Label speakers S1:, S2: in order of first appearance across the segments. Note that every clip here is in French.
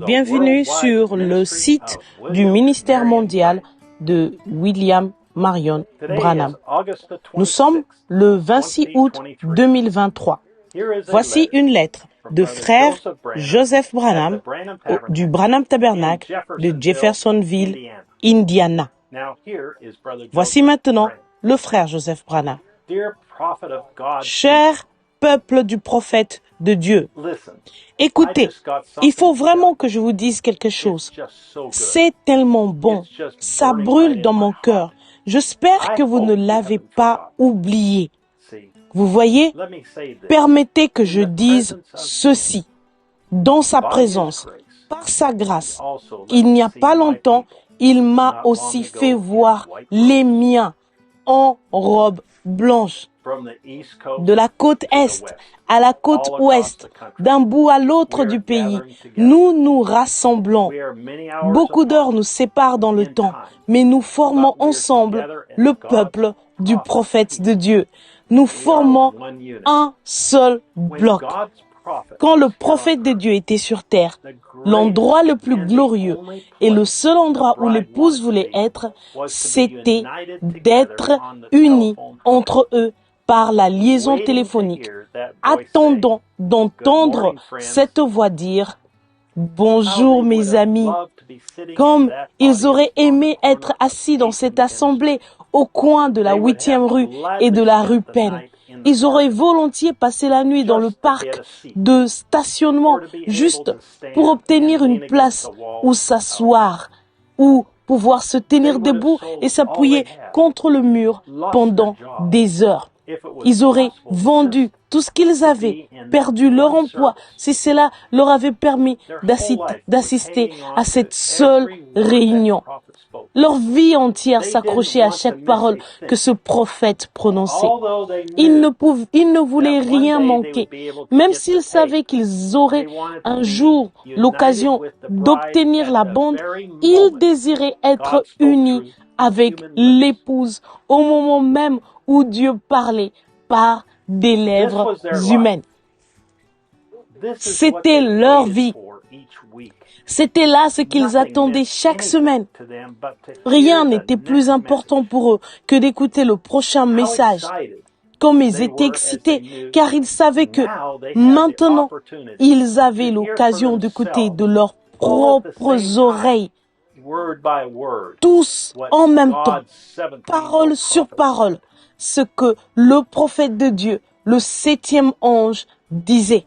S1: Bienvenue sur le site du ministère mondial de William Marion Branham. Nous sommes le 26 août 2023. Voici une lettre de frère Joseph Branham du Branham Tabernacle de Jeffersonville, Indiana. Voici maintenant le frère Joseph Branham. Cher peuple du prophète de Dieu, écoutez, il faut vraiment que je vous dise quelque chose. C'est tellement bon, ça brûle dans mon cœur. J'espère que vous ne l'avez pas oublié. Vous voyez, permettez que je dise ceci. Dans sa présence, par sa grâce, il n'y a pas longtemps, il m'a aussi fait voir les miens en robe blanche. De la côte Est à la côte Ouest, d'un bout à l'autre du pays, nous nous rassemblons. Beaucoup d'heures nous séparent dans le temps, mais nous formons ensemble le peuple du prophète de Dieu. Nous formons un seul bloc. Quand le prophète de Dieu était sur terre, l'endroit le plus glorieux et le seul endroit où l'épouse voulait être, c'était d'être unis entre eux par la liaison téléphonique, attendant d'entendre cette voix dire « Bonjour mes amis », comme ils auraient aimé être assis dans cette assemblée au coin de la 8e rue et de la rue Penn. Ils auraient volontiers passé la nuit dans le parc de stationnement juste pour obtenir une place où s'asseoir, ou pouvoir se tenir debout et s'appuyer contre le mur pendant des heures. Ils auraient vendu tout ce qu'ils avaient, perdu leur emploi, si cela leur avait permis d'assister à cette seule réunion. Leur vie entière s'accrochait à chaque parole que ce prophète prononçait. Ils ne voulaient rien manquer. Même s'ils savaient qu'ils auraient un jour l'occasion d'obtenir la bande, ils désiraient être unis avec l'épouse au moment même où Dieu parlait par des lèvres humaines. C'était leur vie. C'était là ce qu'ils attendaient chaque semaine. Rien n'était plus important pour eux que d'écouter le prochain message. Comme ils étaient excités, car ils savaient que maintenant, ils avaient l'occasion d'écouter de leurs propres oreilles, tous en même temps, parole sur parole, ce que le prophète de Dieu, le 7e ange, disait.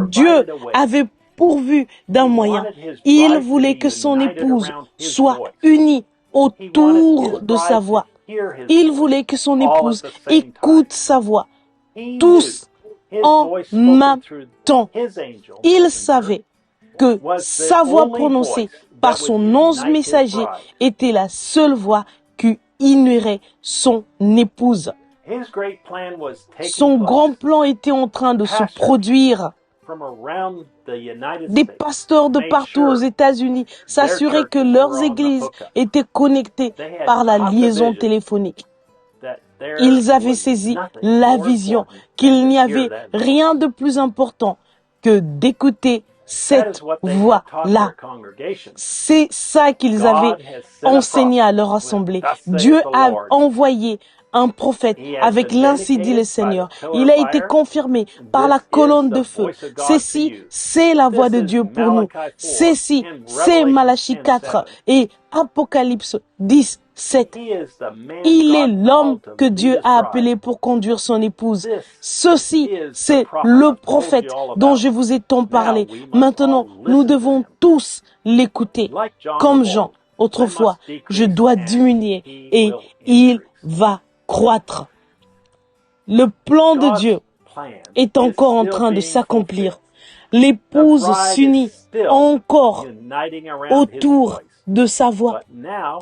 S1: Dieu avait pourvu d'un moyen. Il voulait que son épouse soit unie autour de sa voix. Il voulait que son épouse écoute sa voix, tous en même temps. Il savait que sa voix prononcée par son ange messager était la seule voix qui unirait son épouse. Son grand plan était en train de se produire. Des pasteurs de partout aux États-Unis s'assuraient que leurs églises étaient connectées par la liaison téléphonique. Ils avaient saisi la vision qu'il n'y avait rien de plus important que d'écouter cette voix-là. C'est ça qu'ils avaient enseigné à leur assemblée. Dieu a envoyé un prophète avec l'ainsi dit le Seigneur. Il a été confirmé par la colonne de feu. Ceci, c'est la voix de Dieu pour nous. Ceci, c'est Malachie 4 et Apocalypse 10, 7. Il est l'homme que Dieu a appelé pour conduire son épouse. Ceci, c'est le prophète dont je vous ai tant parlé. Maintenant, nous devons tous l'écouter. Comme Jean, autrefois, je dois diminuer et il va croître. Le plan de Dieu est encore en train de s'accomplir. L'épouse s'unit encore autour de sa voix.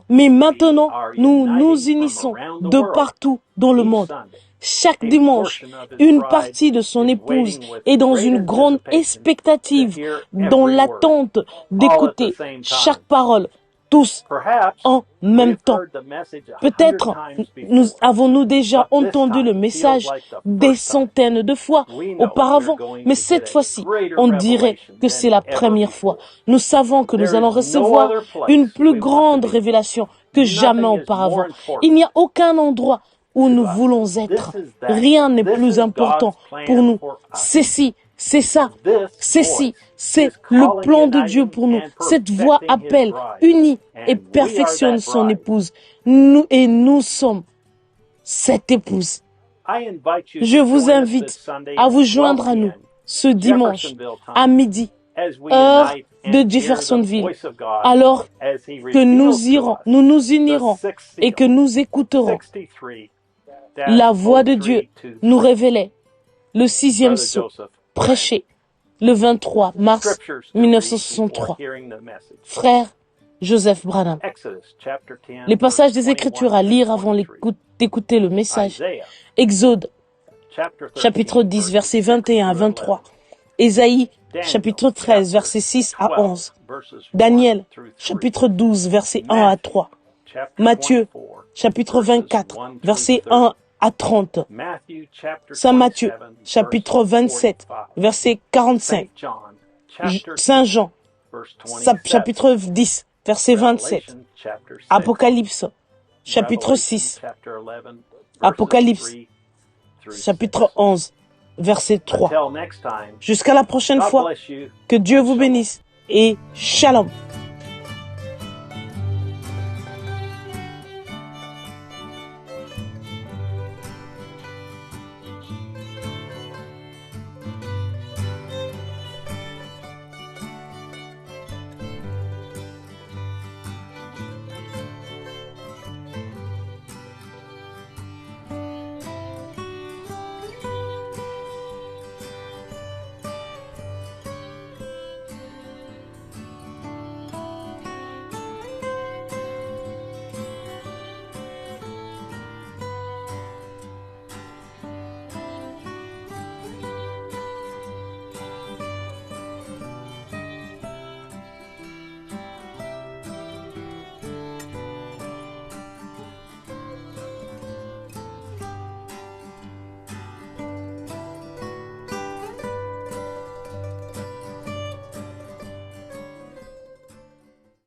S1: Mais maintenant, nous nous unissons de partout dans le monde. Chaque dimanche, une partie de son épouse est dans une grande expectative, dans l'attente d'écouter chaque parole tous en même temps. Peut-être avons-nous déjà entendu le message des centaines de fois auparavant, mais cette fois-ci, on dirait que c'est la première fois. Nous savons que nous allons recevoir une plus grande révélation que jamais auparavant. Il n'y a aucun endroit où nous voulons être. Rien n'est plus important pour nous. Ceci, c'est ça, ceci, c'est le plan de Dieu pour nous. Cette voix appelle, unit et perfectionne son épouse. Nous sommes cette épouse. Je vous invite à vous joindre à nous ce dimanche à midi, heure de Jeffersonville, alors que nous nous unirons et que nous écouterons la voix de Dieu nous révéler le 6e sceau prêché le 23 mars 1963. Frère Joseph Branham. Les passages des Écritures à lire avant d'écouter le message. Exode, chapitre 10, versets 21 à 23. Ésaïe, chapitre 13, versets 6 à 11. Daniel, chapitre 12, versets 1 à 3. Matthieu, chapitre 24, versets 1 à 30. Saint Matthieu, chapitre 27, verset 45. Saint Jean, chapitre 10, verset 27. Apocalypse, chapitre 6. Apocalypse, chapitre 11, verset 3. Jusqu'à la prochaine fois, que Dieu vous bénisse et shalom.